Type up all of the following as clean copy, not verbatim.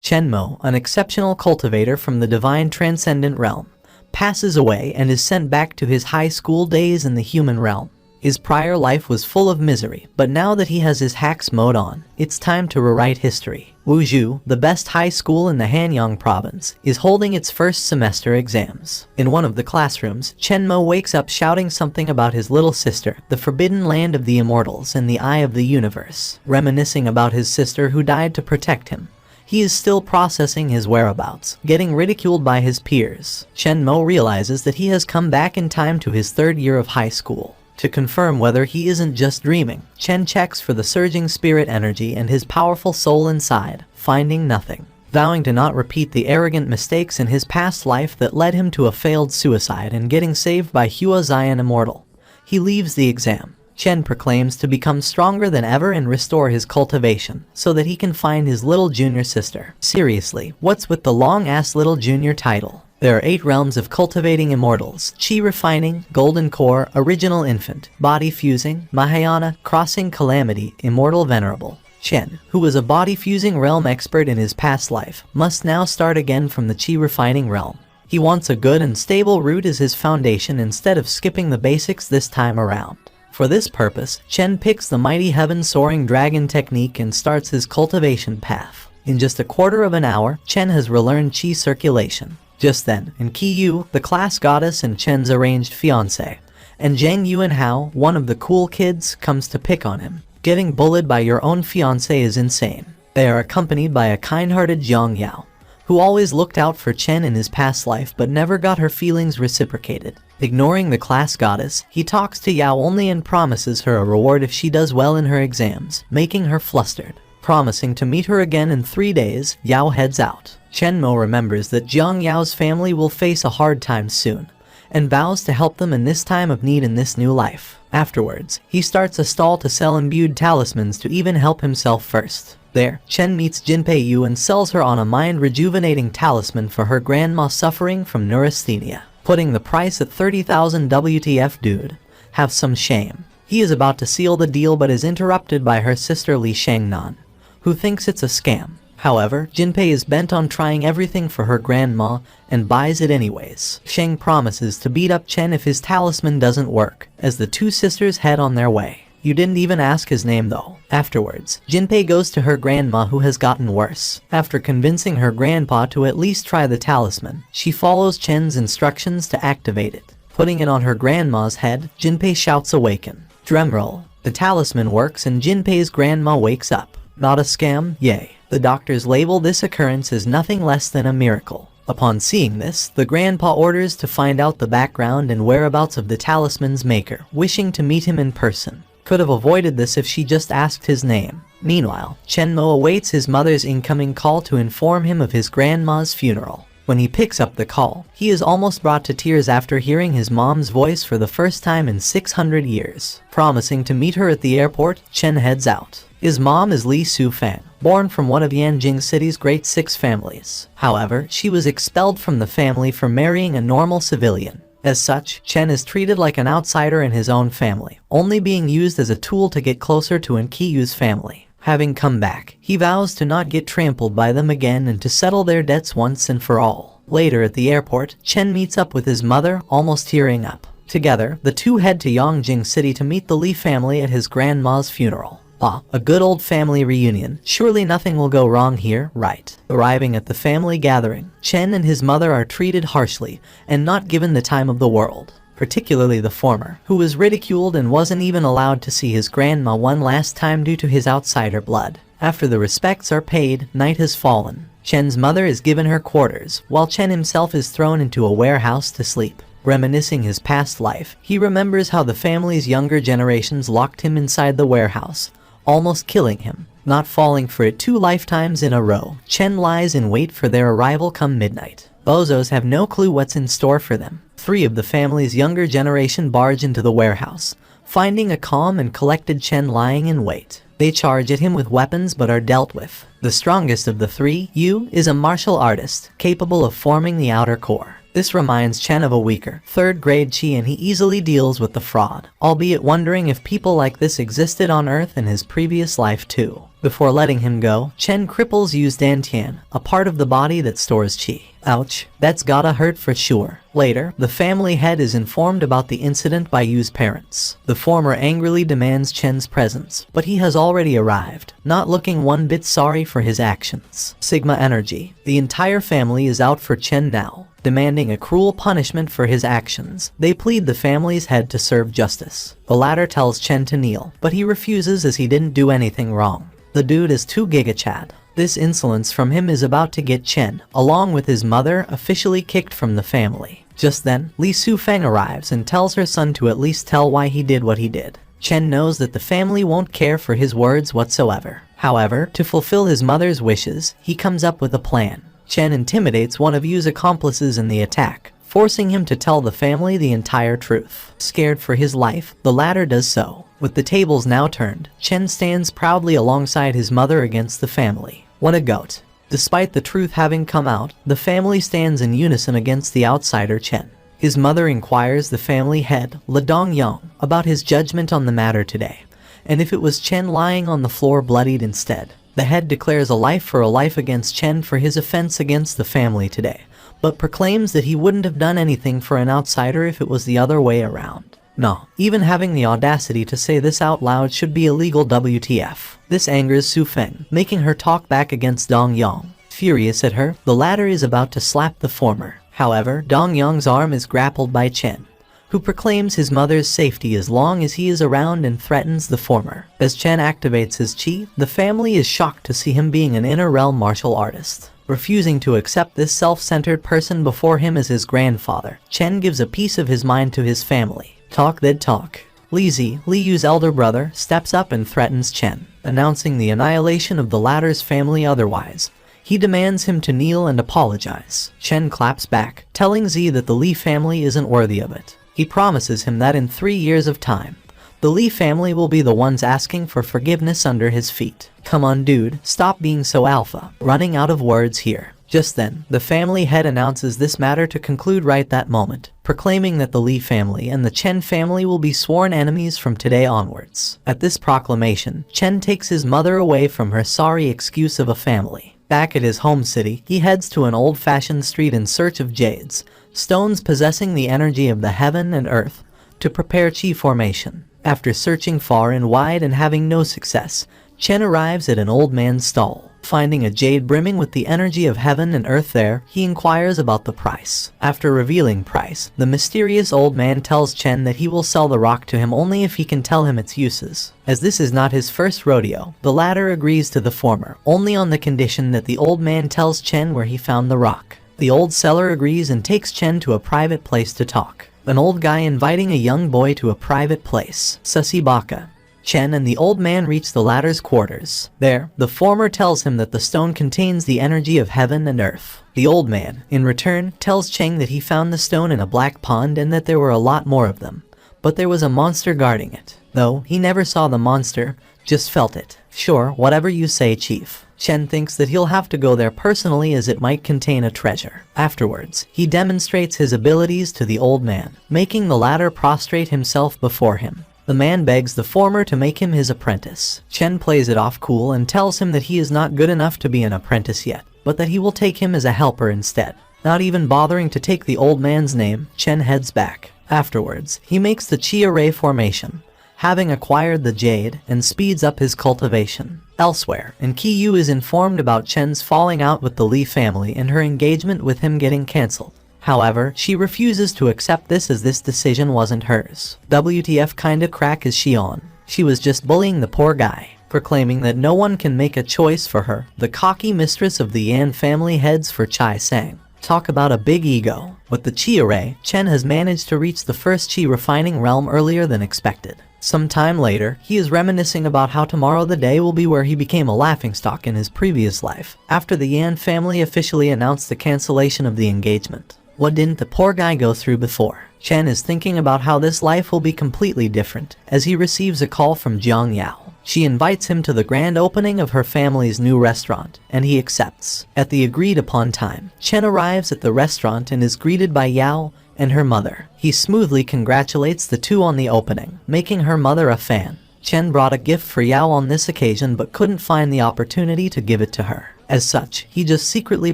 Chenmo, an exceptional cultivator from the divine transcendent realm, passes away and is sent back to his high school days in the human realm. His prior life was full of misery, but now that he has his hacks mode on, it's time to rewrite history. Wuzhou, the best high school in the Hanyang province, is holding its first semester exams. In one of the classrooms, Chenmo wakes up shouting something about his little sister, the forbidden land of the immortals and the eye of the universe, reminiscing about his sister who died to protect him. He is still processing his whereabouts, getting ridiculed by his peers. Chenmo realizes that he has come back in time to his third year of high school. To confirm whether he isn't just dreaming, Chen checks for the surging spirit energy and his powerful soul inside, finding nothing. Vowing to not repeat the arrogant mistakes in his past life that led him to a failed suicide and getting saved by Hua Zion Immortal, he leaves the exam. Chen proclaims to become stronger than ever and restore his cultivation, so that he can find his little junior sister. Seriously, what's with the long-ass little junior title? There are 8 realms of cultivating immortals: Chi refining, golden core, original infant, body fusing, Mahayana, crossing calamity, immortal venerable. Chen, who was a body fusing realm expert in his past life, must now start again from the Chi refining realm. He wants a good and stable root as his foundation instead of skipping the basics this time around. For this purpose, Chen picks the mighty heaven-soaring dragon technique and starts his cultivation path. In just a quarter of an hour, Chen has relearned Qi circulation. Just then, in Qiyu, the class goddess and Chen's arranged fiancé, and Zhang Yuanhao, one of the cool kids, comes to pick on him. Getting bullied by your own fiancé is insane. They are accompanied by a kind-hearted Jiang Yao, who always looked out for Chen in his past life but never got her feelings reciprocated. Ignoring the class goddess, he talks to Yao only and promises her a reward if she does well in her exams, making her flustered. Promising to meet her again in 3 days, Yao heads out. Chenmo remembers that Jiang Yao's family will face a hard time soon, and vows to help them in this time of need in this new life. Afterwards, he starts a stall to sell imbued talismans to even help himself first. There, Chen meets Jinpei Yu and sells her on a mind-rejuvenating talisman for her grandma suffering from neurasthenia, putting the price at 30,000 WTF. Dude, have some shame. He is about to seal the deal but is interrupted by her sister Li Shangnan, who thinks it's a scam. However, Jinpei is bent on trying everything for her grandma and buys it anyways. Sheng promises to beat up Chen if his talisman doesn't work, as the two sisters head on their way. You didn't even ask his name though. Afterwards, Jinpei goes to her grandma who has gotten worse. After convincing her grandpa to at least try the talisman, she follows Chen's instructions to activate it. Putting it on her grandma's head, Jinpei shouts awaken. Drumroll. The talisman works and Jinpei's grandma wakes up. Not a scam, yay. The doctors label this occurrence as nothing less than a miracle. Upon seeing this, the grandpa orders to find out the background and whereabouts of the talisman's maker, wishing to meet him in person. Could have avoided this if she just asked his name. Meanwhile, Chenmo awaits his mother's incoming call to inform him of his grandma's funeral. When he picks up the call, he is almost brought to tears after hearing his mom's voice for the first time in 600 years. Promising to meet her at the airport, Chen heads out. His mom is Li Sufan, born from one of Yanjing City's great 6 families. However, she was expelled from the family for marrying a normal civilian. As such, Chen is treated like an outsider in his own family, only being used as a tool to get closer to Enkiyu's family. Having come back, he vows to not get trampled by them again and to settle their debts once and for all. Later at the airport, Chen meets up with his mother, almost tearing up. Together, the two head to Yanjing City to meet the Li family at his grandma's funeral. Ah, a good old family reunion. Surely nothing will go wrong here, right? Arriving at the family gathering, Chen and his mother are treated harshly and not given the time of the world. Particularly the former, who was ridiculed and wasn't even allowed to see his grandma one last time due to his outsider blood. After the respects are paid, night has fallen. Chen's mother is given her quarters, while Chen himself is thrown into a warehouse to sleep. Reminiscing his past life, he remembers how the family's younger generations locked him inside the warehouse, almost killing him. Not falling for it 2 lifetimes in a row, Chen lies in wait for their arrival come midnight. Bozos have no clue what's in store for them. 3 of the family's younger generation barge into the warehouse, finding a calm and collected Chen lying in wait. They charge at him with weapons but are dealt with. The strongest of the 3, Yu, is a martial artist, capable of forming the outer core. This reminds Chen of a weaker, 3rd grade Qi, and he easily deals with the fraud, albeit wondering if people like this existed on Earth in his previous life too. Before letting him go, Chen cripples Yu's dantian, a part of the body that stores qi. Ouch, that's gotta hurt for sure. Later, the family head is informed about the incident by Yu's parents. The former angrily demands Chen's presence, but he has already arrived, not looking one bit sorry for his actions. Sigma energy. The entire family is out for Chen now, demanding a cruel punishment for his actions. They plead the family's head to serve justice. The latter tells Chen to kneel, but he refuses as he didn't do anything wrong. The dude is too gigachad. This insolence from him is about to get Chen, along with his mother, officially kicked from the family. Just then, Li Sufeng arrives and tells her son to at least tell why he did what he did. Chen knows that the family won't care for his words whatsoever. However, to fulfill his mother's wishes, he comes up with a plan. Chen intimidates one of Yu's accomplices in the attack, forcing him to tell the family the entire truth. Scared for his life, the latter does so. With the tables now turned, Chen stands proudly alongside his mother against the family. What a goat. Despite the truth having come out, the family stands in unison against the outsider Chen. His mother inquires the family head, Le Dongyang, about his judgment on the matter today, and if it was Chen lying on the floor bloodied instead. The head declares a life for a life against Chen for his offense against the family today, but proclaims that he wouldn't have done anything for an outsider if it was the other way around. No, even having the audacity to say this out loud should be illegal WTF. This angers Su Feng, making her talk back against Dong Yang. Furious at her, the latter is about to slap the former. However, Dong Yang's arm is grappled by Chen, who proclaims his mother's safety as long as he is around and threatens the former. As Chen activates his chi, the family is shocked to see him being an inner realm martial artist. Refusing to accept this self-centered person before him as his grandfather, Chen gives a piece of his mind to his family. Talk that talk. Li Zi, Li Yu's elder brother, steps up and threatens Chen, announcing the annihilation of the latter's family otherwise. He demands him to kneel and apologize. Chen claps back, telling Zi that the Li family isn't worthy of it. He promises him that in 3 years of time, the Li family will be the ones asking for forgiveness under his feet. Come on dude, stop being so alpha. Running out of words here. Just then, the family head announces this matter to conclude right that moment, proclaiming that the Li family and the Chen family will be sworn enemies from today onwards. At this proclamation, Chen takes his mother away from her sorry excuse of a family. Back at his home city, he heads to an old-fashioned street in search of jades, stones possessing the energy of the heaven and earth, to prepare chi formation. After searching far and wide and having no success, Chen arrives at an old man's stall. Finding a jade brimming with the energy of heaven and earth there, he inquires about the price. After revealing price, the mysterious old man tells Chen that he will sell the rock to him only if he can tell him its uses. As this is not his first rodeo, the latter agrees to the former, only on the condition that the old man tells Chen where he found the rock. The old seller agrees and takes Chen to a private place to talk. An old guy inviting a young boy to a private place. Susibaka. Chen and the old man reach the latter's quarters. There, the former tells him that the stone contains the energy of heaven and earth. The old man, in return, tells Chen that he found the stone in a black pond and that there were a lot more of them. But there was a monster guarding it. Though, he never saw the monster, just felt it. Sure, whatever you say, chief. Chen thinks that he'll have to go there personally as it might contain a treasure. Afterwards, he demonstrates his abilities to the old man, making the latter prostrate himself before him. The man begs the former to make him his apprentice. Chen plays it off cool and tells him that he is not good enough to be an apprentice yet, but that he will take him as a helper instead. Not even bothering to take the old man's name, Chen heads back. Afterwards, he makes the chi array formation, having acquired the jade, and speeds up his cultivation. Elsewhere, and Qi Yu is informed about Chen's falling out with the Li family and her engagement with him getting cancelled. However, she refuses to accept this as this decision wasn't hers. WTF kinda crack is she on? She was just bullying the poor guy, proclaiming that no one can make a choice for her. The cocky mistress of the Yan family heads for Chai Sang. Talk about a big ego. With the Qi array, Chen has managed to reach the first Qi refining realm earlier than expected. Some time later, he is reminiscing about how tomorrow the day will be where he became a laughingstock in his previous life, after the Yan family officially announced the cancellation of the engagement. What didn't the poor guy go through before? Chen is thinking about how this life will be completely different, as he receives a call from Jiang Yao. She invites him to the grand opening of her family's new restaurant, and he accepts. At the agreed upon time, Chen arrives at the restaurant and is greeted by Yao and her mother. He smoothly congratulates the two on the opening, making her mother a fan. Chen brought a gift for Yao on this occasion but couldn't find the opportunity to give it to her. As such, he just secretly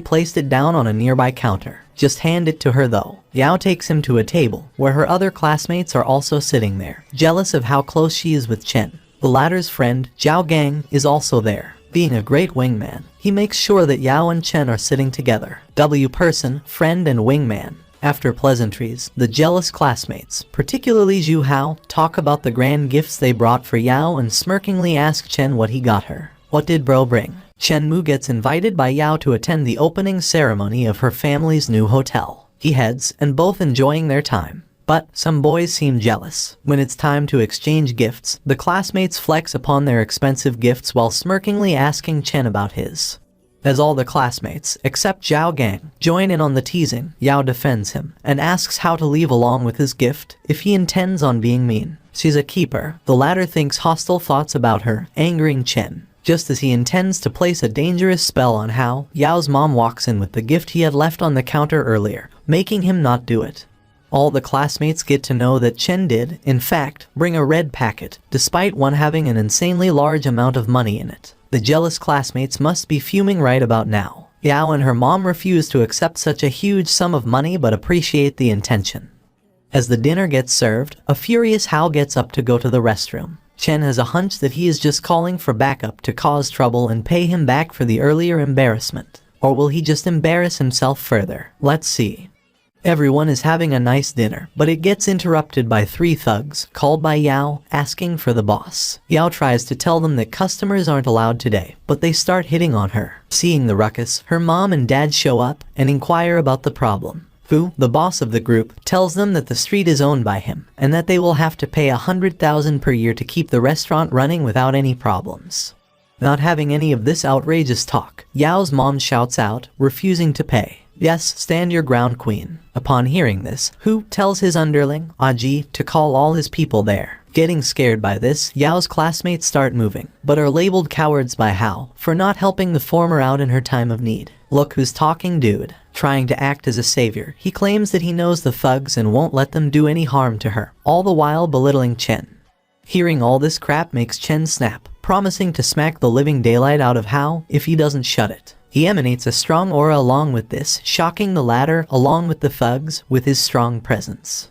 placed it down on a nearby counter. Just hand it to her though. Yao takes him to a table, where her other classmates are also sitting there, jealous of how close she is with Chen. The latter's friend, Zhao Gang, is also there. Being a great wingman, he makes sure that Yao and Chen are sitting together. Person, friend and wingman. After pleasantries, the jealous classmates, particularly Zhu Hao, talk about the grand gifts they brought for Yao and smirkingly ask Chen what he got her. What did bro bring? Chen Mu gets invited by Yao to attend the opening ceremony of her family's new hotel. He heads, and both enjoying their time. But some boys seem jealous. When it's time to exchange gifts, the classmates flex upon their expensive gifts while smirkingly asking Chen about his. As all the classmates, except Zhao Gang, join in on the teasing, Yao defends him and asks how to leave along with his gift if he intends on being mean. She's a keeper. The latter thinks hostile thoughts about her, angering Chen. Just as he intends to place a dangerous spell on Hao, Yao's mom walks in with the gift he had left on the counter earlier, making him not do it. All the classmates get to know that Chen did, in fact, bring a red packet, despite one having an insanely large amount of money in it. The jealous classmates must be fuming right about now. Yao and her mom refuse to accept such a huge sum of money but appreciate the intention. As the dinner gets served, a furious Hao gets up to go to the restroom. Chen has a hunch that he is just calling for backup to cause trouble and pay him back for the earlier embarrassment. Or will he just embarrass himself further? Let's see. Everyone is having a nice dinner, but it gets interrupted by 3 thugs, called by Yao, asking for the boss. Yao tries to tell them that customers aren't allowed today, but they start hitting on her. Seeing the ruckus, her mom and dad show up and inquire about the problem. Fu, the boss of the group, tells them that the street is owned by him, and that they will have to pay 100,000 per year to keep the restaurant running without any problems. Not having any of this outrageous talk, Yao's mom shouts out, refusing to pay. Yes, stand your ground, queen. Upon hearing this, Hu tells his underling, Aji, to call all his people there. Getting scared by this, Yao's classmates start moving, but are labeled cowards by Hao for not helping the former out in her time of need. Look who's talking, dude. Trying to act as a savior, he claims that he knows the thugs and won't let them do any harm to her, all the while belittling Chen. Hearing all this crap makes Chen snap, promising to smack the living daylight out of Hao if he doesn't shut it. He emanates a strong aura along with this, shocking the latter along with the thugs with his strong presence.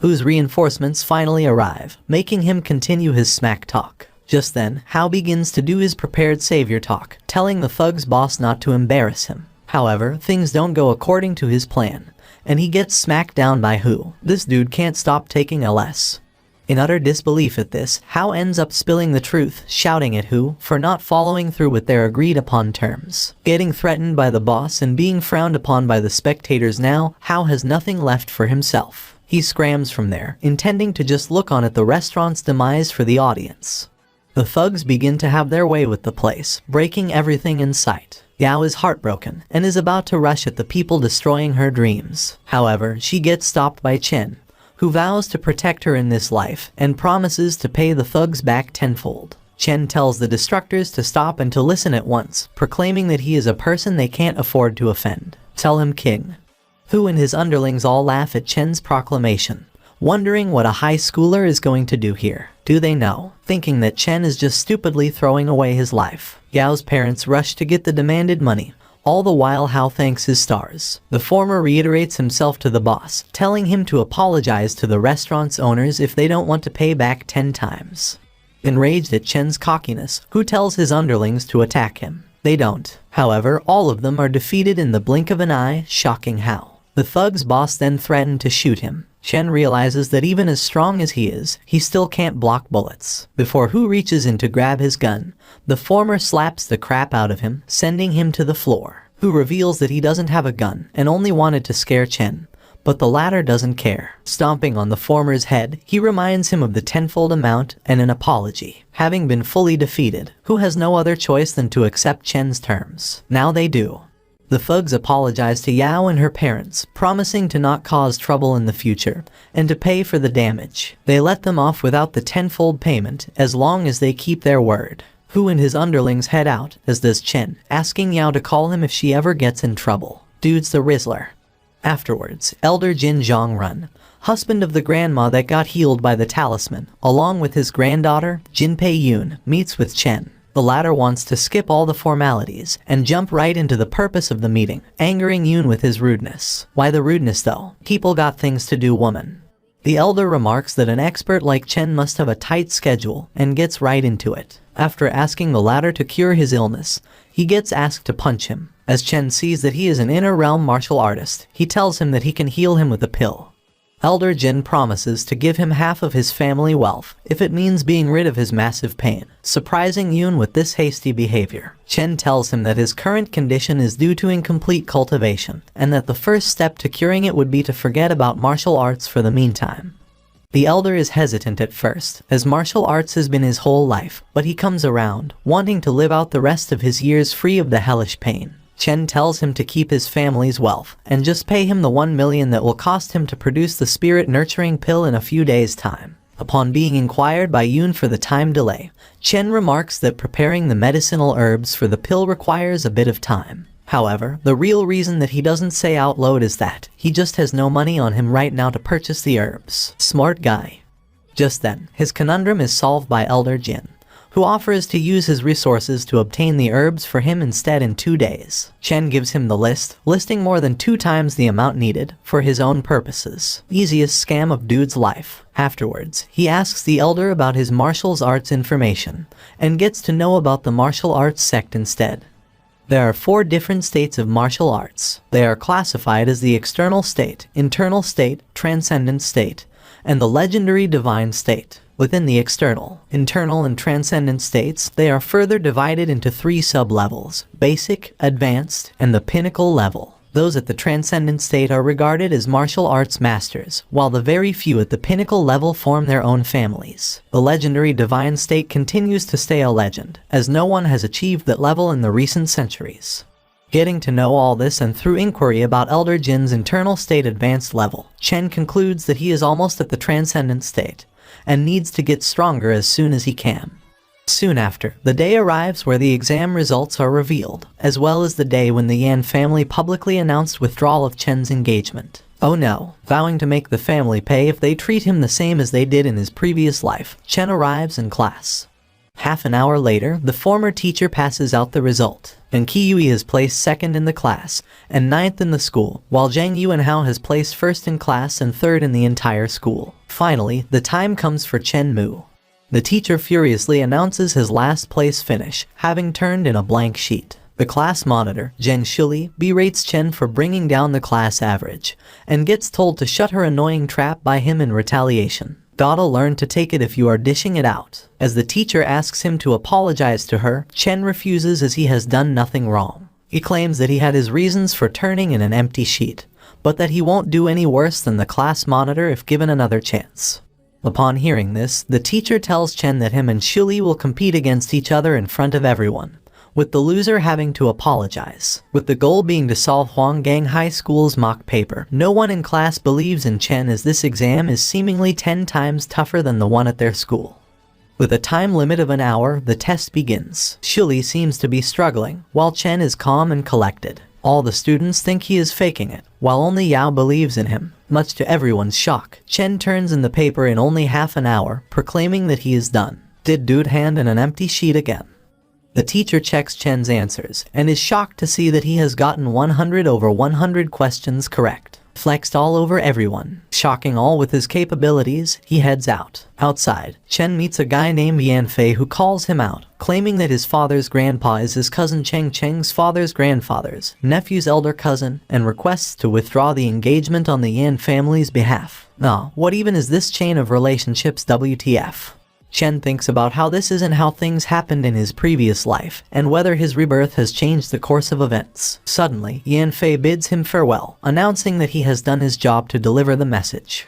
Hu's reinforcements finally arrive, making him continue his smack talk. Just then, Hao begins to do his prepared savior talk, telling the thug's boss not to embarrass him. However, things don't go according to his plan, and he gets smacked down by Hu. This dude can't stop taking LS. In utter disbelief at this, Hao ends up spilling the truth, shouting at Hu for not following through with their agreed upon terms. Getting threatened by the boss and being frowned upon by the spectators now, Hao has nothing left for himself. He scrams from there, intending to just look on at the restaurant's demise for the audience. The thugs begin to have their way with the place, breaking everything in sight. Yao is heartbroken and is about to rush at the people destroying her dreams. However, she gets stopped by Chen, who vows to protect her in this life and promises to pay the thugs back tenfold. Chen tells the destructors to stop and to listen at once, proclaiming that he is a person they can't afford to offend. Tell him, king. Hu and his underlings all laugh at Chen's proclamation, wondering what a high schooler is going to do here. Do they know? Thinking that Chen is just stupidly throwing away his life. Yao's parents rush to get the demanded money, all the while Hao thanks his stars. The former reiterates himself to the boss, telling him to apologize to the restaurant's owners if they don't want to pay back 10 times. Enraged at Chen's cockiness, Hu tells his underlings to attack him. They don't. However, all of them are defeated in the blink of an eye, shocking Hao. The thug's boss then threatened to shoot him. Chen realizes that even as strong as he is, he still can't block bullets. Before Hu reaches in to grab his gun, the former slaps the crap out of him, sending him to the floor. Hu reveals that he doesn't have a gun and only wanted to scare Chen, but the latter doesn't care. Stomping on the former's head, he reminds him of the tenfold amount and an apology. Having been fully defeated, Hu has no other choice than to accept Chen's terms. Now they do. The thugs apologize to Yao and her parents, promising to not cause trouble in the future, and to pay for the damage. They let them off without the tenfold payment, as long as they keep their word. Hu and his underlings head out, as does Chen, asking Yao to call him if she ever gets in trouble. Dude's the Rizzler. Afterwards, Elder Jin Zhong Run, husband of the grandma that got healed by the talisman, along with his granddaughter, Jinpei Yoon, meets with Chen. The latter wants to skip all the formalities and jump right into the purpose of the meeting, angering Yoon with his rudeness. Why the rudeness though? People got things to do, woman. The elder remarks that an expert like Chen must have a tight schedule and gets right into it. After asking the latter to cure his illness, he gets asked to punch him. As Chen sees that he is an inner realm martial artist, he tells him that he can heal him with a pill. Elder Jin promises to give him half of his family wealth if it means being rid of his massive pain, surprising Yoon with this hasty behavior. Chen tells him that his current condition is due to incomplete cultivation, and that the first step to curing it would be to forget about martial arts for the meantime. The elder is hesitant at first, as martial arts has been his whole life, but he comes around, wanting to live out the rest of his years free of the hellish pain. Chen tells him to keep his family's wealth, and just pay him the 1 million that will cost him to produce the spirit-nurturing pill in a few days' time. Upon being inquired by Yoon for the time delay, Chen remarks that preparing the medicinal herbs for the pill requires a bit of time. However, the real reason that he doesn't say out loud is that he just has no money on him right now to purchase the herbs. Smart guy. Just then, his conundrum is solved by Elder Jin, who offers to use his resources to obtain the herbs for him instead in 2 days. Chen gives him the list, listing more than 2 times the amount needed for his own purposes. Easiest scam of dude's life. Afterwards, he asks the elder about his martial arts information, and gets to know about the martial arts sect instead. There are 4 different states of martial arts. They are classified as the external state, internal state, transcendent state, and the legendary divine state. Within the external, internal, and transcendent states, they are further divided into 3 sub-levels: basic, advanced, and the pinnacle level. Those at the transcendent state are regarded as martial arts masters, while the very few at the pinnacle level form their own families. The legendary divine state continues to stay a legend, as no one has achieved that level in the recent centuries. Getting to know all this, and through inquiry about Elder Jin's internal state advanced level, Chen concludes that he is almost at the transcendent state, and needs to get stronger as soon as he can. Soon after, the day arrives where the exam results are revealed, as well as the day when the Yan family publicly announced withdrawal of Chen's engagement. Oh no, vowing to make the family pay if they treat him the same as they did in his previous life, Chen arrives in class. Half an hour later, the former teacher passes out the result, and Qiyui is placed second in the class, and 9th in the school, while Zhang Yuanhao has placed first in class and 3rd in the entire school. Finally, the time comes for Chen Mu. The teacher furiously announces his last place finish, having turned in a blank sheet. The class monitor, Zheng Shili, berates Chen for bringing down the class average, and gets told to shut her annoying trap by him in retaliation. Gotta learn to take it if you are dishing it out. As the teacher asks him to apologize to her, Chen refuses as he has done nothing wrong. He claims that he had his reasons for turning in an empty sheet, but that he won't do any worse than the class monitor if given another chance. Upon hearing this, the teacher tells Chen that him and Shili will compete against each other in front of everyone, with the loser having to apologize, with the goal being to solve Huanggang High School's mock paper. No one in class believes in Chen, as this exam is seemingly 10 times tougher than the one at their school. With a time limit of an hour, the test begins. Shili seems to be struggling, while Chen is calm and collected. All the students think he is faking it, while only Yao believes in him. Much to everyone's shock, Chen turns in the paper in only half an hour, proclaiming that he is done. Did dude hand in an empty sheet again? The teacher checks Chen's answers, and is shocked to see that he has gotten 100 over 100 questions correct. Flexed all over everyone. Shocking all with his capabilities, he heads out. Outside, Chen meets a guy named Yan Fei who calls him out, claiming that his father's grandpa is his cousin Cheng Cheng's father's grandfather's nephew's elder cousin, and requests to withdraw the engagement on the Yan family's behalf. What even is this chain of relationships, WTF? Chen thinks about how this isn't how things happened in his previous life, and whether his rebirth has changed the course of events. Suddenly, Yan Fei bids him farewell, announcing that he has done his job to deliver the message.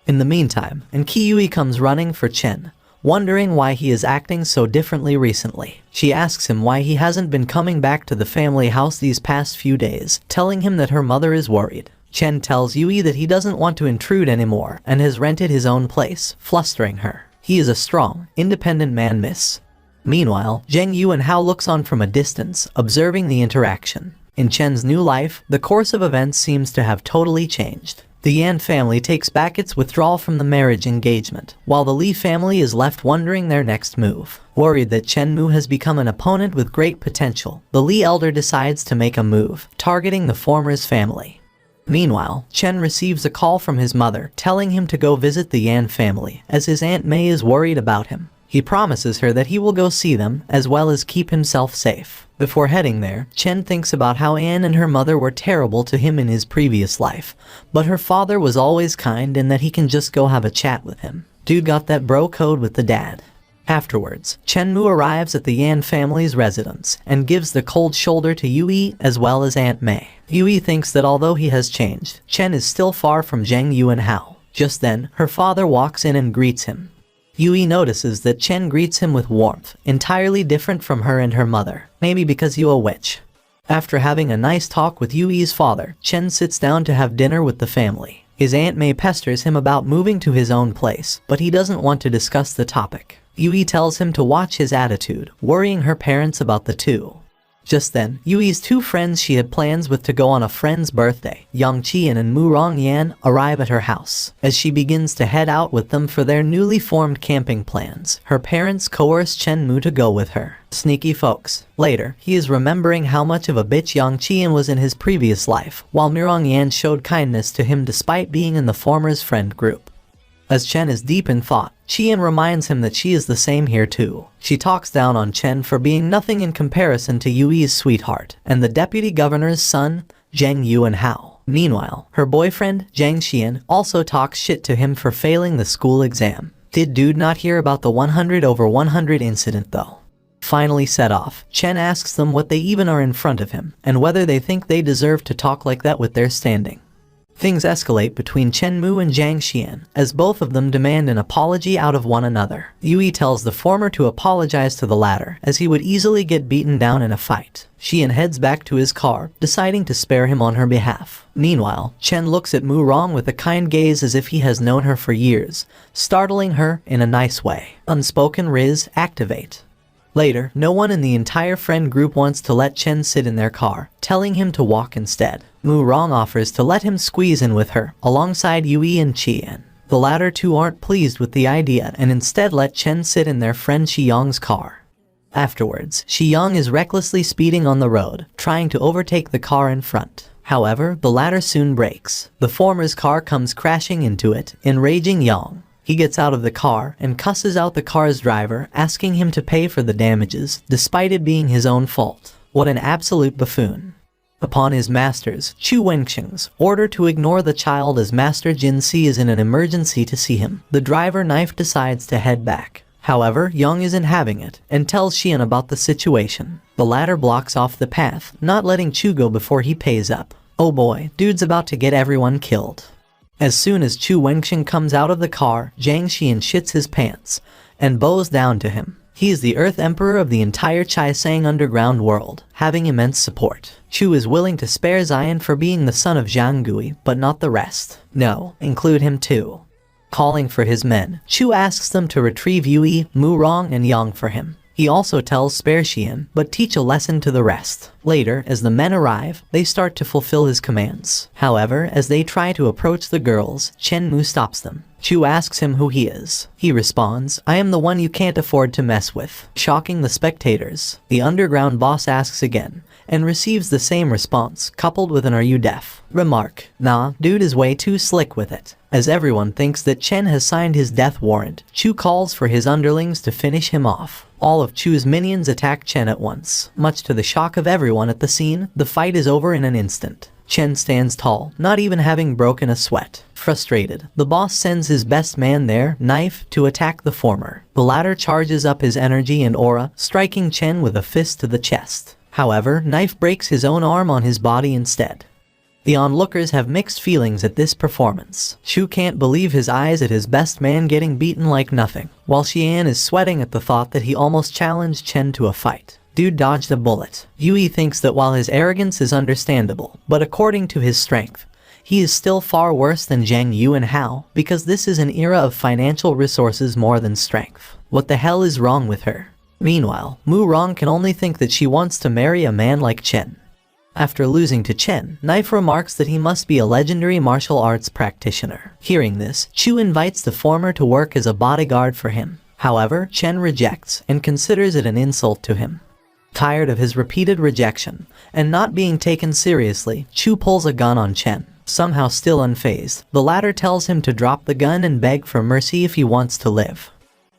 In the meantime, Qiyui comes running for Chen, wondering why he is acting so differently recently. She asks him why he hasn't been coming back to the family house these past few days, telling him that her mother is worried. Chen tells Yui that he doesn't want to intrude anymore, and has rented his own place, flustering her. He is a strong, independent man, miss. Meanwhile, Zheng Yuanhao looks on from a distance, observing the interaction. In Chen's new life, the course of events seems to have totally changed. The Yan family takes back its withdrawal from the marriage engagement, while the Li family is left wondering their next move. Worried that Chen-mu has become an opponent with great potential, the Li elder decides to make a move, targeting the former's family. Meanwhile, Chen receives a call from his mother, telling him to go visit the Yan family, as his Aunt May is worried about him. He promises her that he will go see them, as well as keep himself safe. Before heading there, Chen thinks about how Anne and her mother were terrible to him in his previous life, but her father was always kind and that he can just go have a chat with him. Dude got that bro code with the dad. Afterwards, Chen-mu arrives at the Yan family's residence and gives the cold shoulder to Yui as well as Aunt May. Yui thinks that although he has changed, Chen is still far from Zhang Yu and Hao. Just then, her father walks in and greets him. Yui notices that Chen greets him with warmth, entirely different from her and her mother, maybe because you a witch. After having a nice talk with Yui's father, Chen sits down to have dinner with the family. His Aunt May pesters him about moving to his own place, but he doesn't want to discuss the topic. Yui tells him to watch his attitude, worrying her parents about the two. Just then, Yui's two friends she had plans with to go on a friend's birthday, Yang Qian and Mu Rongyan, arrive at her house. As she begins to head out with them for their newly formed camping plans, her parents coerce Chen-mu to go with her. Sneaky folks. Later, he is remembering how much of a bitch Yang Qian was in his previous life, while Mu Rongyan showed kindness to him despite being in the former's friend group. As Chen is deep in thought, Qian reminds him that she is the same here too. She talks down on Chen for being nothing in comparison to Yui's sweetheart, and the deputy governor's son, Zhang Yu and Hao. Meanwhile, her boyfriend, Zhang Xian, also talks shit to him for failing the school exam. Did dude not hear about the 100 over 100 incident though? Finally set off, Chen asks them what they even are in front of him, and whether they think they deserve to talk like that with their standing. Things escalate between Chen-mu and Zhang Xian, as both of them demand an apology out of one another. Yui tells the former to apologize to the latter, as he would easily get beaten down in a fight. Xian heads back to his car, deciding to spare him on her behalf. Meanwhile, Chen looks at Mu Rong with a kind gaze as if he has known her for years, startling her in a nice way. Unspoken Riz, activate. Later, no one in the entire friend group wants to let Chen sit in their car, telling him to walk instead. Mu Rong offers to let him squeeze in with her, alongside Yui and Qian. The latter two aren't pleased with the idea and instead let Chen sit in their friend Xiyang's car. Afterwards, Xiyang is recklessly speeding on the road, trying to overtake the car in front. However, the latter soon brakes. The former's car comes crashing into it, enraging Yang. He gets out of the car and cusses out the car's driver, asking him to pay for the damages, despite it being his own fault. What an absolute buffoon. Upon his master's, Chu Wenxing's, order to ignore the child as Master Jin Si is in an emergency to see him, the driver Knife decides to head back. However, Yang isn't having it, and tells Xian about the situation. The latter blocks off the path, not letting Chu go before he pays up. Oh boy, dude's about to get everyone killed. As soon as Chu Wenxing comes out of the car, Zhang Xian shits his pants and bows down to him. He is the Earth Emperor of the entire Chaisang underground world, having immense support. Chu is willing to spare Xian for being the son of Zhang Gui, but not the rest. No, include him too. Calling for his men, Chu asks them to retrieve Yui, Mu Rong, and Yang for him. He also tells spare Xian, but teach a lesson to the rest. Later, as the men arrive, they start to fulfill his commands. However, as they try to approach the girls, Chen-mu stops them. Chu asks him who he is. He responds, "I am the one you can't afford to mess with," shocking the spectators. The underground boss asks again, and receives the same response, coupled with an "Are you deaf?" remark. Nah, dude is way too slick with it. As everyone thinks that Chen has signed his death warrant, Chu calls for his underlings to finish him off. All of Chu's minions attack Chen at once. Much to the shock of everyone at the scene, the fight is over in an instant. Chen stands tall, not even having broken a sweat. Frustrated, the boss sends his best man there, Knife, to attack the former. The latter charges up his energy and aura, striking Chen with a fist to the chest. However, Knife breaks his own arm on his body instead. The onlookers have mixed feelings at this performance. Chu can't believe his eyes at his best man getting beaten like nothing, while Xian is sweating at the thought that he almost challenged Chen to a fight. Dude dodged a bullet. Yui thinks that while his arrogance is understandable, but according to his strength, he is still far worse than Zhang Yu and Hao, because this is an era of financial resources more than strength. What the hell is wrong with her? Meanwhile, Mu Rong can only think that she wants to marry a man like Chen. After losing to Chen, Knife remarks that he must be a legendary martial arts practitioner. Hearing this, Chu invites the former to work as a bodyguard for him. However, Chen rejects and considers it an insult to him. Tired of his repeated rejection and not being taken seriously, Chu pulls a gun on Chen. Somehow still unfazed, the latter tells him to drop the gun and beg for mercy if he wants to live.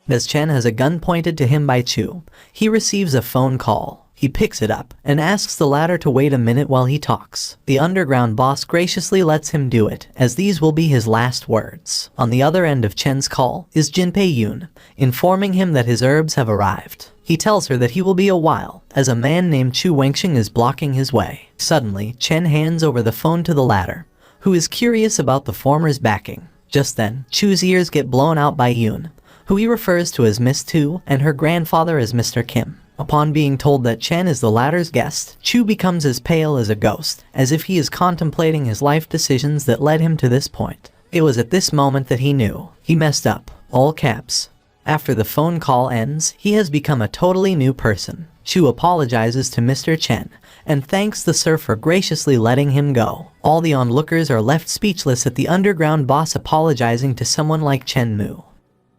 As Chen has a gun pointed to him by Chu, he receives a phone call. He picks it up and asks the latter to wait a minute while he talks. The underground boss graciously lets him do it, as these will be his last words. On the other end of Chen's call is Jinpei Yun, informing him that his herbs have arrived. He tells her that he will be a while, as a man named Chu Wengxing is blocking his way. Suddenly, Chen hands over the phone to the latter, who is curious about the former's backing. Just then, Chu's ears get blown out by Yun, who he refers to as Miss Tu and her grandfather as Mr. Kim. Upon being told that Chen is the latter's guest, Chu becomes as pale as a ghost, as if he is contemplating his life decisions that led him to this point. It was at this moment that he knew. He messed up. All caps. After the phone call ends, he has become a totally new person. Chu apologizes to Mr. Chen and thanks the sir for graciously letting him go. All the onlookers are left speechless at the underground boss apologizing to someone like Chen Mu.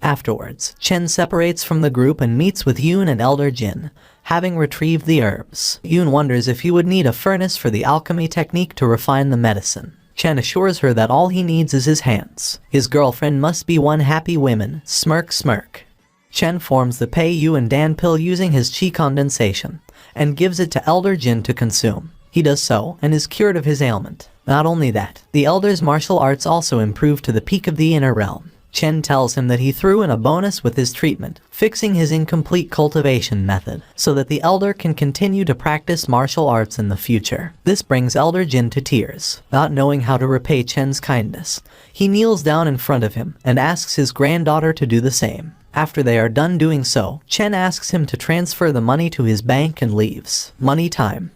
Afterwards, Chen separates from the group and meets with Yun and Elder Jin, having retrieved the herbs. Yun wonders if he would need a furnace for the alchemy technique to refine the medicine. Chen assures her that all he needs is his hands. His girlfriend must be one happy woman. Smirk smirk. Chen forms the Pei Yu and Dan pill using his chi condensation, and gives it to Elder Jin to consume. He does so, and is cured of his ailment. Not only that, the Elder's martial arts also improve to the peak of the inner realm. Chen tells him that he threw in a bonus with his treatment, fixing his incomplete cultivation method, so that the Elder can continue to practice martial arts in the future. This brings Elder Jin to tears. Not knowing how to repay Chen's kindness, he kneels down in front of him and asks his granddaughter to do the same. After they are done doing so, Chen asks him to transfer the money to his bank and leaves. Money time.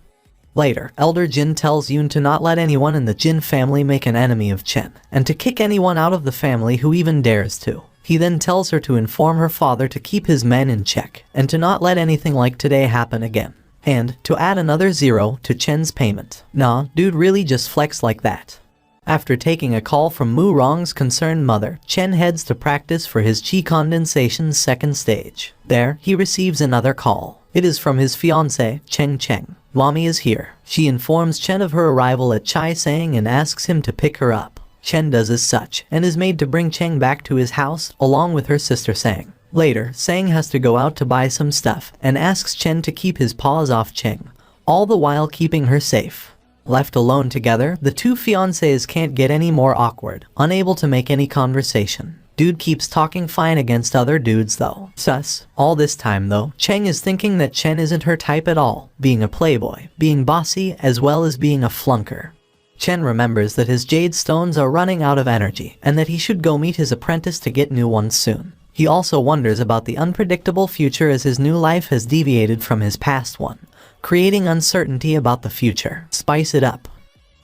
Later, Elder Jin tells Yun to not let anyone in the Jin family make an enemy of Chen, and to kick anyone out of the family who even dares to. He then tells her to inform her father to keep his men in check, and to not let anything like today happen again. And to add another 0 to Chen's payment. Nah, dude really just flexed like that. After taking a call from Mu Rong's concerned mother, Chen heads to practice for his chi condensation's second stage. There, he receives another call. It is from his fiancée, Cheng Cheng. Mommy is here. She informs Chen of her arrival at Chai Sang and asks him to pick her up. Chen does as such, and is made to bring Cheng back to his house, along with her sister Sang. Later, Sang has to go out to buy some stuff, and asks Chen to keep his paws off Cheng, all the while keeping her safe. Left alone together, the two fiancés can't get any more awkward, unable to make any conversation. Dude keeps talking fine against other dudes though. Sus. All this time though, Cheng is thinking that Chen isn't her type at all, being a playboy, being bossy, as well as being a flunker. Chen remembers that his jade stones are running out of energy, and that he should go meet his apprentice to get new ones soon. He also wonders about the unpredictable future as his new life has deviated from his past one, creating uncertainty about the future. Spice it up.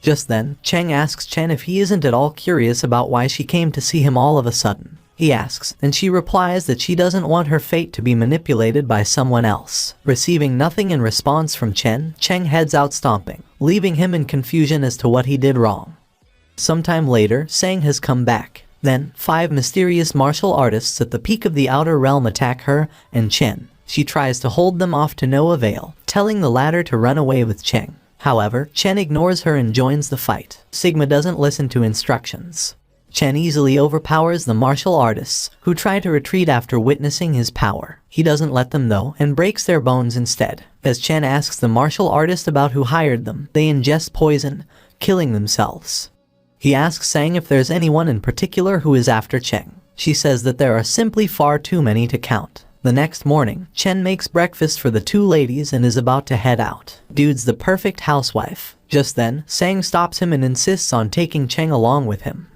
Just then, Cheng asks Chen if he isn't at all curious about why she came to see him all of a sudden. He asks, and she replies that she doesn't want her fate to be manipulated by someone else. Receiving nothing in response from Chen, Cheng heads out stomping, leaving him in confusion as to what he did wrong. Sometime later, Sang has come back. Then, 5 mysterious martial artists at the peak of the outer realm attack her and Chen. She tries to hold them off to no avail, telling the latter to run away with Cheng. However, Chen ignores her and joins the fight. Sigma doesn't listen to instructions. Chen easily overpowers the martial artists, who try to retreat after witnessing his power. He doesn't let them though, and breaks their bones instead. As Chen asks the martial artist about who hired them, they ingest poison, killing themselves. He asks Sang if there's anyone in particular who is after Cheng. She says that there are simply far too many to count. The next morning, Chen makes breakfast for the 2 ladies and is about to head out. Dude's the perfect housewife. Just then, Sang stops him and insists on taking Cheng along with him.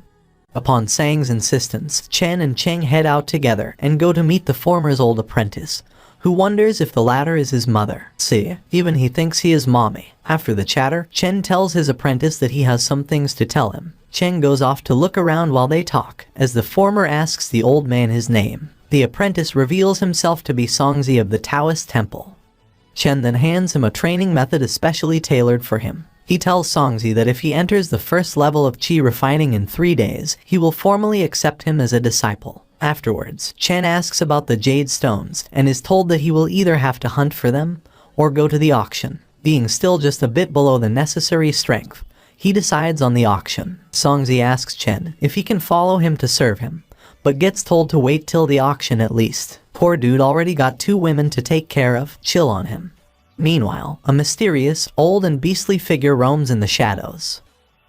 Upon Sang's insistence, Chen and Cheng head out together and go to meet the former's old apprentice, who wonders if the latter is his mother. See, even he thinks he is mommy. After the chatter, Chen tells his apprentice that he has some things to tell him. Cheng goes off to look around while they talk, as the former asks the old man his name. The apprentice reveals himself to be Songzi of the Taoist temple. Chen then hands him a training method especially tailored for him. He tells Songzi that if he enters the first level of Qi refining in 3 days, he will formally accept him as a disciple. Afterwards, Chen asks about the jade stones and is told that he will either have to hunt for them or go to the auction. Being still just a bit below the necessary strength, he decides on the auction. Songzi asks Chen if he can follow him to serve him, but gets told to wait till the auction at least. Poor dude already got 2 women to take care of, chill on him. Meanwhile, a mysterious, old and beastly figure roams in the shadows.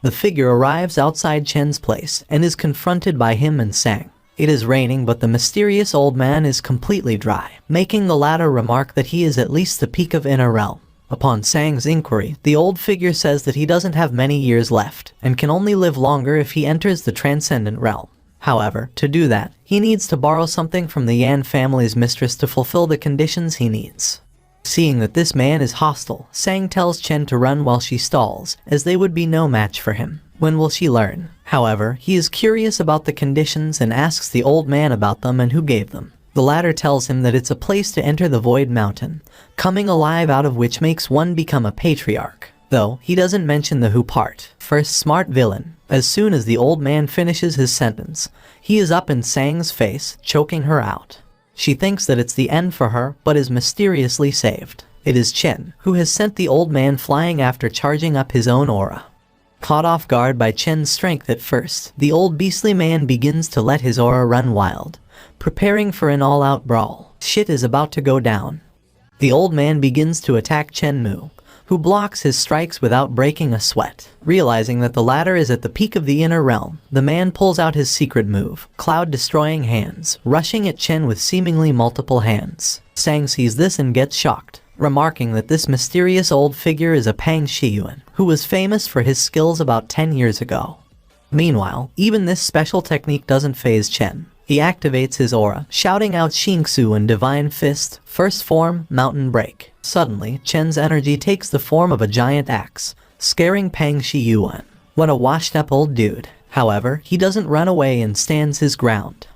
The figure arrives outside Chen's place and is confronted by him and Sang. It is raining, but the mysterious old man is completely dry, making the latter remark that he is at least the peak of inner realm. Upon Sang's inquiry, the old figure says that he doesn't have many years left and can only live longer if he enters the transcendent realm. However, to do that, he needs to borrow something from the Yan family's mistress to fulfill the conditions he needs. Seeing that this man is hostile, Sang tells Chen to run while she stalls, as they would be no match for him. When will she learn? However, he is curious about the conditions and asks the old man about them and who gave them. The latter tells him that it's a place to enter the Void Mountain, coming alive out of which makes one become a patriarch. Though, he doesn't mention the who part. First, smart villain. As soon as the old man finishes his sentence, he is up in Sang's face, choking her out. She thinks that it's the end for her, but is mysteriously saved. It is Chen, who has sent the old man flying after charging up his own aura. Caught off guard by Chen's strength at first, the old beastly man begins to let his aura run wild, preparing for an all-out brawl. Shit is about to go down. The old man begins to attack Chen Mu, who blocks his strikes without breaking a sweat. Realizing that the latter is at the peak of the inner realm, the man pulls out his secret move, Cloud-Destroying Hands, rushing at Chen with seemingly multiple hands. Sang sees this and gets shocked, remarking that this mysterious old figure is a Pang Shiyuan, who was famous for his skills about 10 years ago. Meanwhile, even this special technique doesn't faze Chen. He activates his aura, shouting out Xingsu and Divine Fist, first form, Mountain Break. Suddenly, Chen's energy takes the form of a giant axe, scaring Pang Shiyuan. What a washed-up old dude. However, he doesn't run away and stands his ground.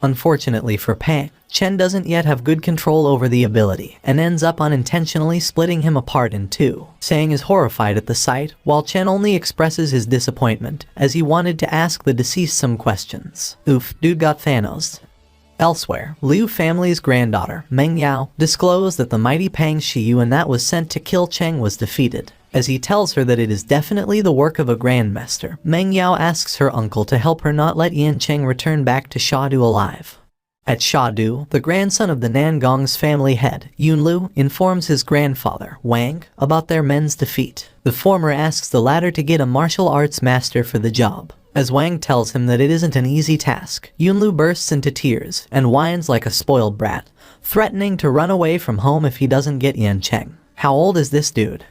Unfortunately for Pang, Chen doesn't yet have good control over the ability, and ends up unintentionally splitting him apart in 2. Sang is horrified at the sight, while Chen only expresses his disappointment, as he wanted to ask the deceased some questions. Oof, dude got Thanos. Elsewhere, Liu family's granddaughter, Meng Yao, disclosed that the mighty Pang Shiyuan that was sent to kill Cheng was defeated. As he tells her that it is definitely the work of a grandmaster, Meng Yao asks her uncle to help her not let Yan Cheng return back to Shadu alive. At Shadu, the grandson of the Nangong's family head, Yunlu, informs his grandfather, Wang, about their men's defeat. The former asks the latter to get a martial arts master for the job. As Wang tells him that it isn't an easy task, Yunlu bursts into tears and whines like a spoiled brat, threatening to run away from home if he doesn't get Yan Cheng. How old is this dude?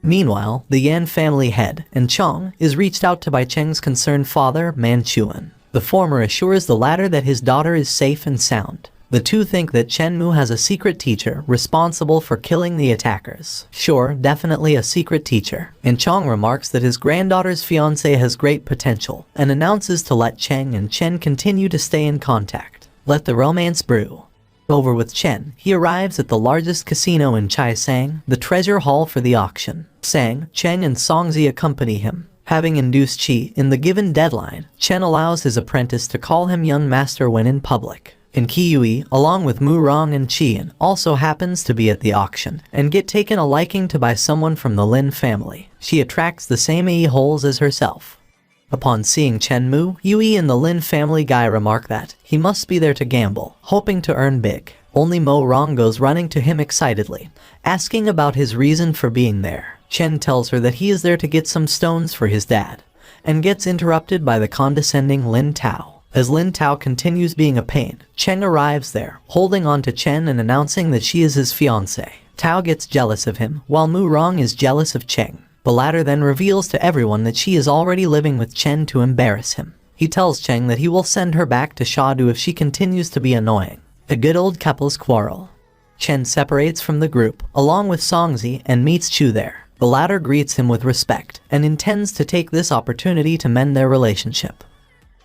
Meanwhile, the Yan family head, and Chong, is reached out to by Cheng's concerned father, Manchuan. The former assures the latter that his daughter is safe and sound. The two think that Chen Mu has a secret teacher responsible for killing the attackers. Sure, definitely a secret teacher. And Chong remarks that his granddaughter's fiancé has great potential, and announces to let Cheng and Chen continue to stay in contact. Let the romance brew. Over with Chen, he arrives at the largest casino in Chaisang, the treasure hall for the auction. Sang, Cheng and Songzi accompany him. Having induced Qi in the given deadline, Chen allows his apprentice to call him young master when in public. And Qiyui, along with Mu Rong and Qian, also happens to be at the auction, and get taken a liking to by someone from the Lin family. She attracts the same holes as herself. Upon seeing Chen Mu, Yui and the Lin family guy remark that he must be there to gamble, hoping to earn big. Only Mo Rong goes running to him excitedly, asking about his reason for being there. Chen tells her that he is there to get some stones for his dad, and gets interrupted by the condescending Lin Tao. As Lin Tao continues being a pain, Chen arrives there, holding on to Chen and announcing that she is his fiancée. Tao gets jealous of him, while Mu Rong is jealous of Cheng. The latter then reveals to everyone that she is already living with Chen to embarrass him. He tells Cheng that he will send her back to Shadu if she continues to be annoying. A good old couple's quarrel. Chen separates from the group, along with Songzi, and meets Chu there. The latter greets him with respect, and intends to take this opportunity to mend their relationship.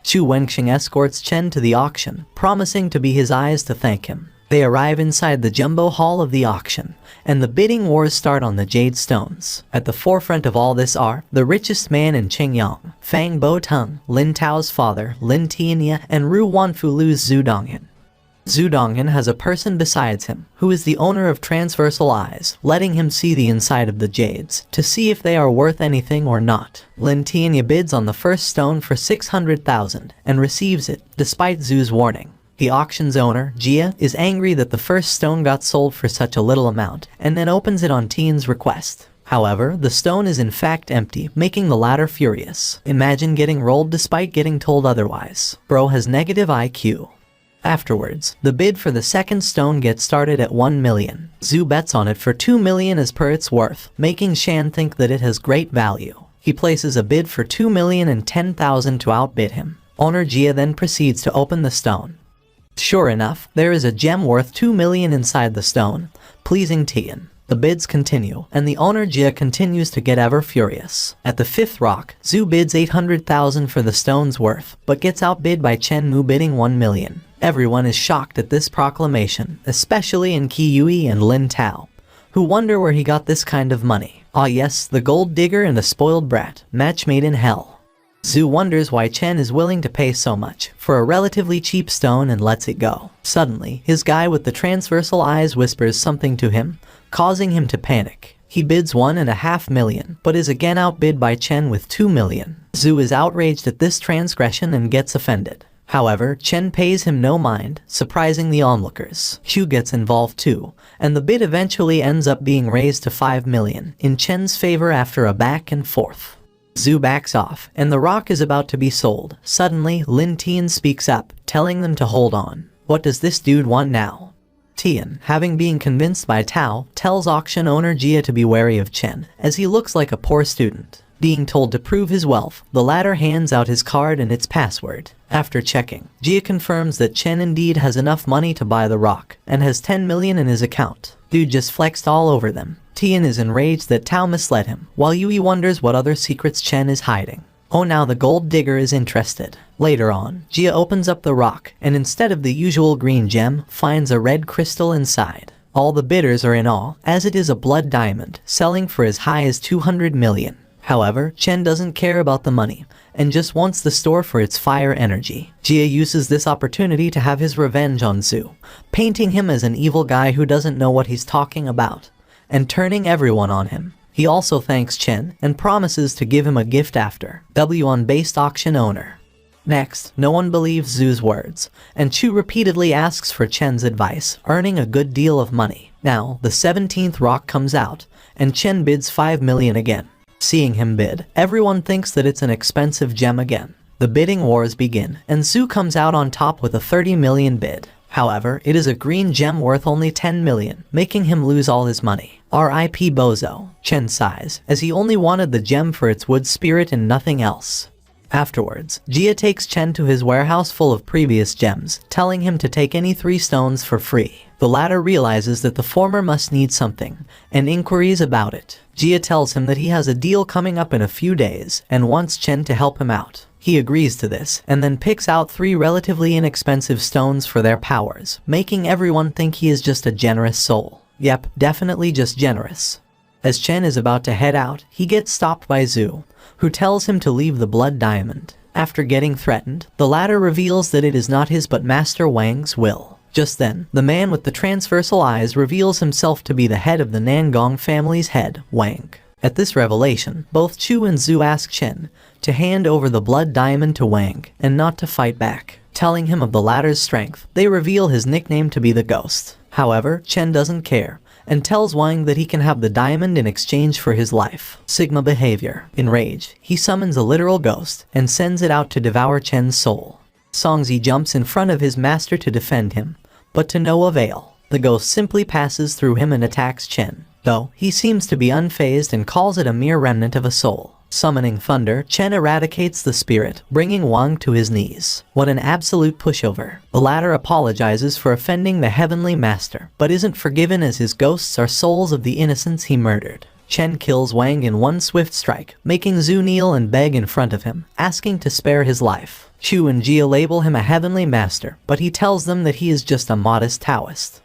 Chu Wenxing escorts Chen to the auction, promising to be his eyes to thank him. They arrive inside the jumbo hall of the auction, and the bidding wars start on the jade stones. At the forefront of all this are the richest man in Qingyang, Fang Bo-tung, Lin Tao's father, Lin Tianya, and Ru Wanfulu's Zhu Dongyan. Zhu Dongyan has a person besides him, who is the owner of transversal eyes, letting him see the inside of the jades, to see if they are worth anything or not. Lin Tianya bids on the first stone for 600,000, and receives it, despite Zhu's warning. The auction's owner, Jia, is angry that the first stone got sold for such a little amount, and then opens it on Tian's request. However, the stone is in fact empty, making the latter furious. Imagine getting rolled despite getting told otherwise. Bro has negative IQ. Afterwards, the bid for the second stone gets started at 1 million. Zhu bets on it for 2 million as per its worth, making Shan think that it has great value. He places a bid for 2,010,000 to outbid him. Owner Jia then proceeds to open the stone. Sure enough, there is a gem worth 2 million inside the stone, pleasing Tian. The bids continue, and the owner Jia continues to get ever furious. At the fifth rock, Zhu bids 800,000 for the stone's worth, but gets outbid by Chen Mu bidding 1 million. Everyone is shocked at this proclamation, especially in Qi Yui and Lin Tao, who wonder where he got this kind of money. Ah yes, the gold digger and the spoiled brat, match made in hell. Zhu wonders why Chen is willing to pay so much for a relatively cheap stone and lets it go. Suddenly, his guy with the transversal eyes whispers something to him, causing him to panic. He bids 1.5 million, but is again outbid by Chen with 2 million. Zhu is outraged at this transgression and gets offended. However, Chen pays him no mind, surprising the onlookers. Hu gets involved too, and the bid eventually ends up being raised to 5 million, in Chen's favor after a back and forth. Zhu backs off, and the rock is about to be sold. Suddenly, Lin Tian speaks up, telling them to hold on. What does this dude want now? Tian, having been convinced by Tao, tells auction owner Jia to be wary of Chen, as he looks like a poor student. Being told to prove his wealth, the latter hands out his card and its password. After checking, Jia confirms that Chen indeed has enough money to buy the rock, and has 10 million in his account. Dude just flexed all over them. Tian is enraged that Tao misled him, while Yui wonders what other secrets Chen is hiding. Oh, now the gold digger is interested. Later on, Jia opens up the rock, and instead of the usual green gem, finds a red crystal inside. All the bidders are in awe, as it is a blood diamond, selling for as high as 200 million. However, Chen doesn't care about the money, and just wants the store for its fire energy. Jia uses this opportunity to have his revenge on Zhu, painting him as an evil guy who doesn't know what he's talking about, and turning everyone on him. He also thanks Chen, and promises to give him a gift after. On-based auction owner. Next, no one believes Zhu's words, and Chu repeatedly asks for Chen's advice, earning a good deal of money. Now, the 17th rock comes out, and Chen bids 5 million again. Seeing him bid, everyone thinks that it's an expensive gem again. The bidding wars begin, and Zhu comes out on top with a 30 million bid. However, it is a green gem worth only 10 million, making him lose all his money. R.I.P. Bozo, Chen sighs, as he only wanted the gem for its wood spirit and nothing else. Afterwards, Jia takes Chen to his warehouse full of previous gems, telling him to take any 3 stones for free. The latter realizes that the former must need something, and inquiries about it. Jia tells him that he has a deal coming up in a few days, and wants Chen to help him out. He agrees to this, and then picks out 3 relatively inexpensive stones for their powers, making everyone think he is just a generous soul. Yep, definitely just generous. As Chen is about to head out, he gets stopped by Zhu, who tells him to leave the blood diamond. After getting threatened, the latter reveals that it is not his but Master Wang's will. Just then, the man with the transversal eyes reveals himself to be the head of the Nangong family's head, Wang. At this revelation, both Chu and Zhu ask Chen to hand over the blood diamond to Wang, and not to fight back. Telling him of the latter's strength, they reveal his nickname to be the Ghost. However, Chen doesn't care, and tells Wang that he can have the diamond in exchange for his life. Sigma behavior. Enraged, he summons a literal ghost, and sends it out to devour Chen's soul. Songzi jumps in front of his master to defend him, but to no avail. The ghost simply passes through him and attacks Chen, though he seems to be unfazed and calls it a mere remnant of a soul. Summoning thunder, Chen eradicates the spirit, bringing Wang to his knees. What an absolute pushover. The latter apologizes for offending the heavenly master, but isn't forgiven as his ghosts are souls of the innocents he murdered. Chen kills Wang in one swift strike, making Zhu kneel and beg in front of him, asking to spare his life. Chu and Jia label him a heavenly master, but he tells them that he is just a modest Taoist.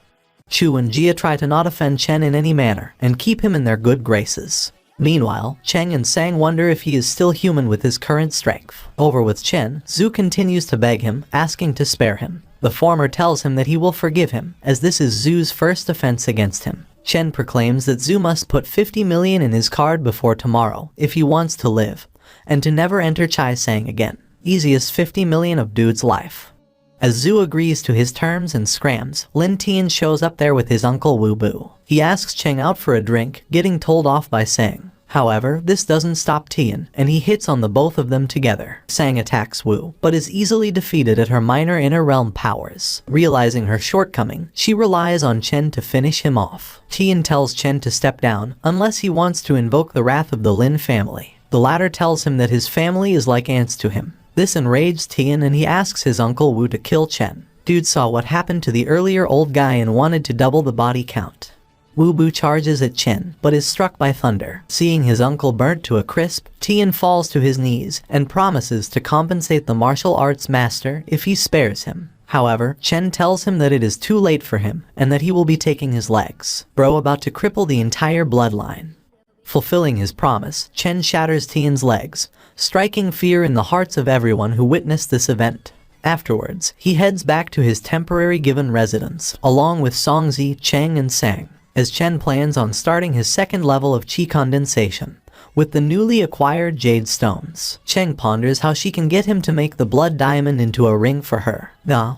Chu and Jia try to not offend Chen in any manner and keep him in their good graces. Meanwhile, Cheng and Sang wonder if he is still human with his current strength. Over with Chen, Zhu continues to beg him, asking to spare him. The former tells him that he will forgive him, as this is Zhu's first offense against him. Chen proclaims that Zhu must put 50 million in his card before tomorrow, if he wants to live, and to never enter Chai Sang again. Easiest 50 million of dude's life. As Zhu agrees to his terms and scrams, Lin Tian shows up there with his uncle Wu Bu. He asks Cheng out for a drink, getting told off by Sang. However, this doesn't stop Tian, and he hits on the both of them together. Sang attacks Wu, but is easily defeated at her minor inner realm powers. Realizing her shortcoming, she relies on Chen to finish him off. Tian tells Chen to step down, unless he wants to invoke the wrath of the Lin family. The latter tells him that his family is like ants to him. This enraged Tian and he asks his uncle Wu to kill Chen. Dude saw what happened to the earlier old guy and wanted to double the body count. Wu Bu charges at Chen, but is struck by thunder. Seeing his uncle burnt to a crisp, Tian falls to his knees and promises to compensate the martial arts master if he spares him. However, Chen tells him that it is too late for him and that he will be taking his legs. Bro about to cripple the entire bloodline. Fulfilling his promise, Chen shatters Tian's legs, striking fear in the hearts of everyone who witnessed this event. Afterwards, he heads back to his temporary given residence, along with Songzi, Cheng and Sang, as Chen plans on starting his second level of qi condensation. With the newly acquired jade stones, Cheng ponders how she can get him to make the blood diamond into a ring for her.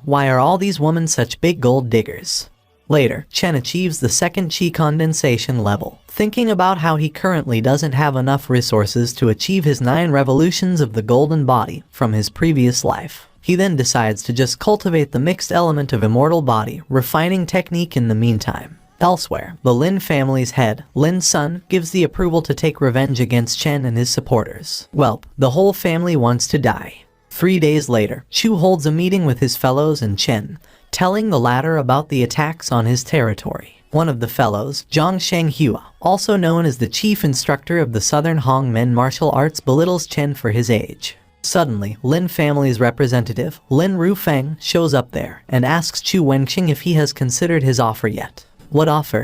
Why are all these women such big gold diggers? Later, Chen achieves the second qi condensation level, thinking about how he currently doesn't have enough resources to achieve his 9 revolutions of the golden body from his previous life. He then decides to just cultivate the mixed element of immortal body, refining technique in the meantime. Elsewhere, the Lin family's head, Lin's son, gives the approval to take revenge against Chen and his supporters. Welp, the whole family wants to die. 3 days later, Chu holds a meeting with his fellows and Chen, telling the latter about the attacks on his territory. One of the fellows, Zhang Shenghua, also known as the chief instructor of the Southern Hong Men martial arts, belittles Chen for his age. Suddenly, Lin family's representative, Lin Rufeng, shows up there and asks Chu Wenqing if he has considered his offer yet. What offer?